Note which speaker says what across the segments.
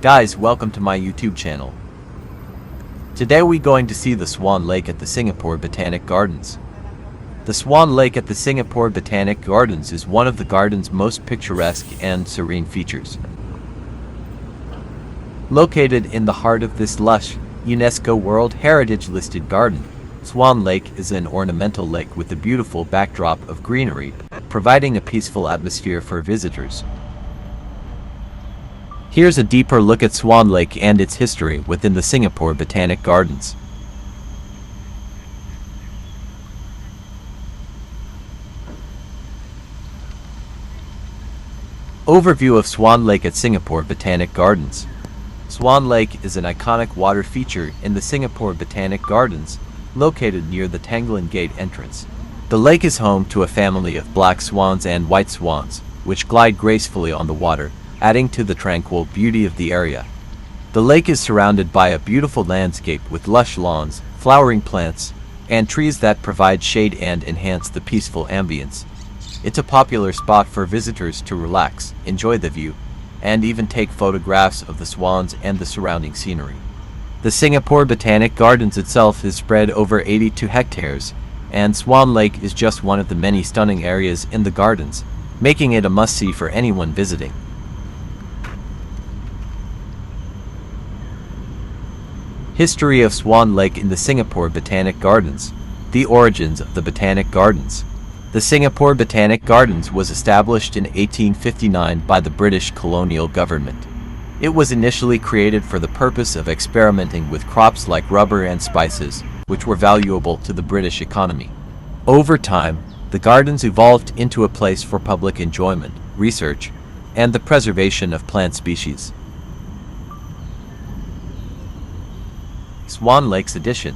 Speaker 1: Guys, welcome to my YouTube channel. Today we're going to see the Swan Lake at the Singapore Botanic Gardens. The Swan Lake at the Singapore Botanic Gardens is one of the garden's most picturesque and serene features. Located in the heart of this lush, UNESCO World Heritage listed garden, Swan Lake is an ornamental lake with a beautiful backdrop of greenery, providing a peaceful atmosphere for visitors. Here's a deeper look at Swan Lake and its history within the Singapore Botanic Gardens. Overview of Swan Lake at Singapore Botanic Gardens. Swan Lake is an iconic water feature in the Singapore Botanic Gardens, located near the Tanglin Gate entrance. The lake is home to a family of black swans and white swans, which glide gracefully on the water, adding to the tranquil beauty of the area. The lake is surrounded by a beautiful landscape with lush lawns, flowering plants, and trees that provide shade and enhance the peaceful ambience. It's a popular spot for visitors to relax, enjoy the view, and even take photographs of the swans and the surrounding scenery. The Singapore Botanic Gardens itself is spread over 82 hectares, and Swan Lake is just one of the many stunning areas in the gardens, making it a must-see for anyone visiting. History of Swan Lake in the Singapore Botanic Gardens. The origins of the Botanic Gardens. The Singapore Botanic Gardens was established in 1859 by the British colonial government. It was initially created for the purpose of experimenting with crops like rubber and spices, which were valuable to the British economy. Over time, the gardens evolved into a place for public enjoyment, research, and the preservation of plant species. Swan Lake's addition.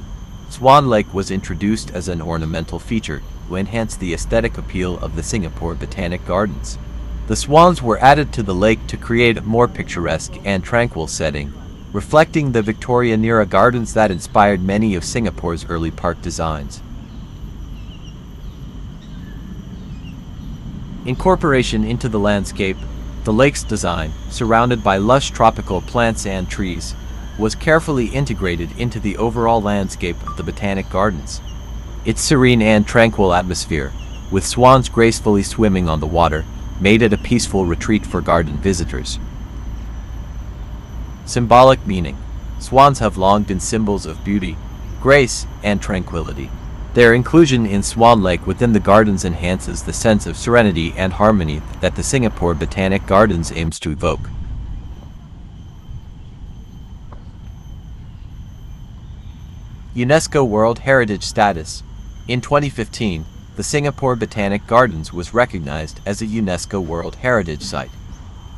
Speaker 1: Swan Lake was introduced as an ornamental feature to enhance the aesthetic appeal of the Singapore Botanic Gardens. The swans were added to the lake to create a more picturesque and tranquil setting, reflecting the Victorian-era gardens that inspired many of Singapore's early park designs. Incorporation into the landscape. The lake's design, surrounded by lush tropical plants and trees, was carefully integrated into the overall landscape of the Botanic Gardens. Its serene and tranquil atmosphere, with swans gracefully swimming on the water, made it a peaceful retreat for garden visitors. Symbolic meaning. Swans have long been symbols of beauty, grace, and tranquility. Their inclusion in Swan Lake within the gardens enhances the sense of serenity and harmony that the Singapore Botanic Gardens aims to evoke. UNESCO World Heritage Status. In 2015, the Singapore Botanic Gardens was recognized as a UNESCO World Heritage Site,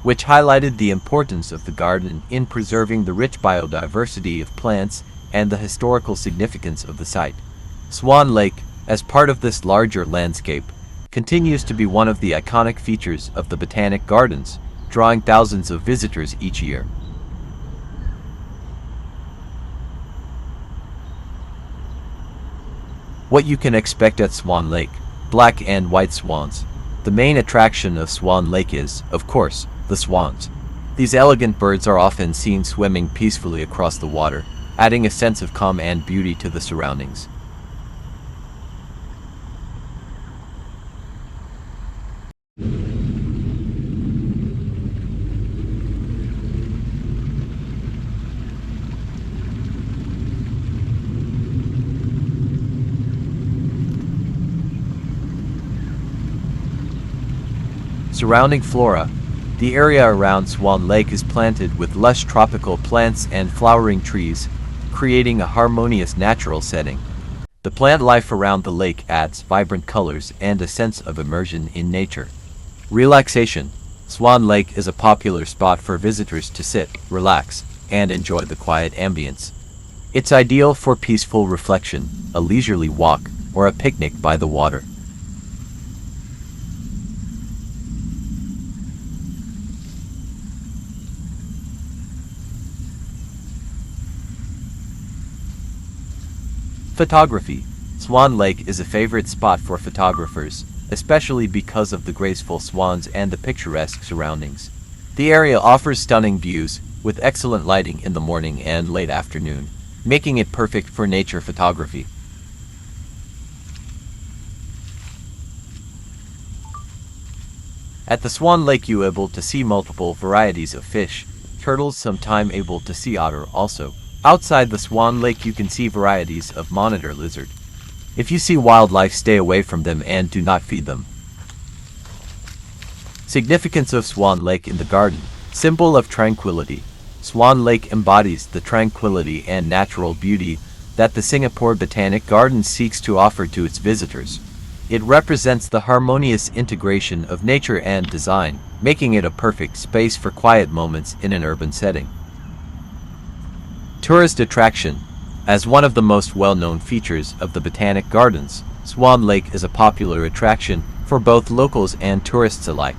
Speaker 1: which highlighted the importance of the garden in preserving the rich biodiversity of plants and the historical significance of the site. Swan Lake, as part of this larger landscape, continues to be one of the iconic features of the Botanic Gardens, drawing thousands of visitors each year. What you can expect at Swan Lake. Black and white swans. The main attraction of Swan Lake is, of course, the swans. These elegant birds are often seen swimming peacefully across the water, adding a sense of calm and beauty to the surroundings. Surrounding flora. The area around Swan Lake is planted with lush tropical plants and flowering trees, creating a harmonious natural setting. The plant life around the lake adds vibrant colors and a sense of immersion in nature. Relaxation. Swan Lake is a popular spot for visitors to sit, relax, and enjoy the quiet ambience. It's ideal for peaceful reflection, a leisurely walk, or a picnic by the water. Photography. Swan Lake is a favorite spot for photographers, especially because of the graceful swans and the picturesque surroundings. The area offers stunning views, with excellent lighting in the morning and late afternoon, making it perfect for nature photography. At the Swan Lake you able to see multiple varieties of fish, turtles, sometime able to see otter also. Outside the Swan Lake you can see varieties of monitor lizard. If you see wildlife, stay away from them and do not feed them. Significance of Swan Lake in the garden. Symbol of tranquility. Swan Lake embodies the tranquility and natural beauty that the Singapore Botanic Gardens seeks to offer to its visitors. It represents the harmonious integration of nature and design, making it a perfect space for quiet moments in an urban setting. Tourist attraction. As one of the most well-known features of the Botanic Gardens, Swan Lake is a popular attraction for both locals and tourists alike.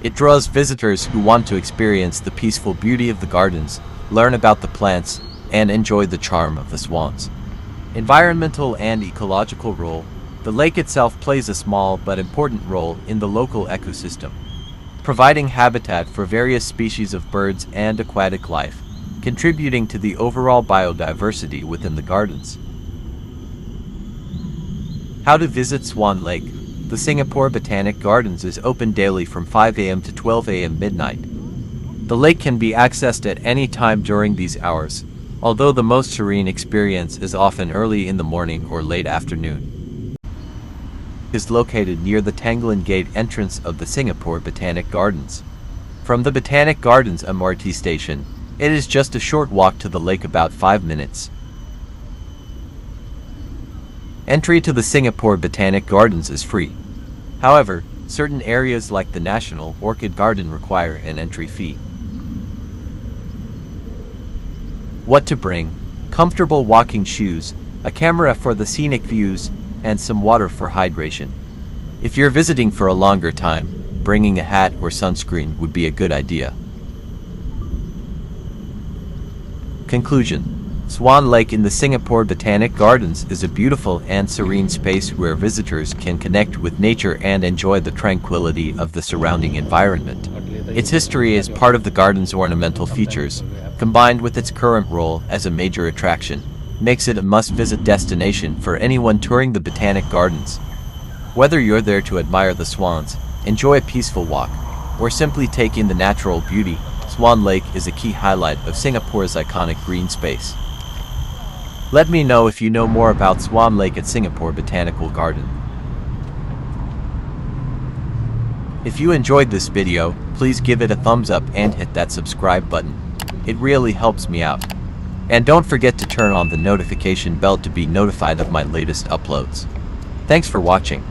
Speaker 1: It draws visitors who want to experience the peaceful beauty of the gardens, learn about the plants, and enjoy the charm of the swans. Environmental and ecological role. The lake itself plays a small but important role in the local ecosystem, providing habitat for various species of birds and aquatic life, contributing to the overall biodiversity within the gardens. How to visit Swan Lake. The Singapore Botanic Gardens is open daily from 5 a.m. to 12 a.m. midnight. The lake can be accessed at any time during these hours, although the most serene experience is often early in the morning or late afternoon. Is located near the Tanglewood Gate entrance of the Singapore Botanic Gardens. From the Botanic Gardens MRT station, it is just a short walk to the lake, about 5 minutes. Entry to the Singapore Botanic Gardens is free. However, certain areas like the National Orchid Garden require an entry fee. What to bring? Comfortable walking shoes, a camera for the scenic views, and some water for hydration. If you're visiting for a longer time, bringing a hat or sunscreen would be a good idea. Conclusion. Swan Lake in the Singapore Botanic Gardens is a beautiful and serene space where visitors can connect with nature and enjoy the tranquility of the surrounding environment. Its history as part of the garden's ornamental features, combined with its current role as a major attraction, makes it a must-visit destination for anyone touring the Botanic Gardens. Whether you're there to admire the swans, enjoy a peaceful walk, or simply take in the natural beauty, Swan Lake is a key highlight of Singapore's iconic green space. Let me know if you know more about Swan Lake at Singapore Botanical Garden. If you enjoyed this video, please give it a thumbs up and hit that subscribe button. It really helps me out. And don't forget to turn on the notification bell to be notified of my latest uploads. Thanks for watching.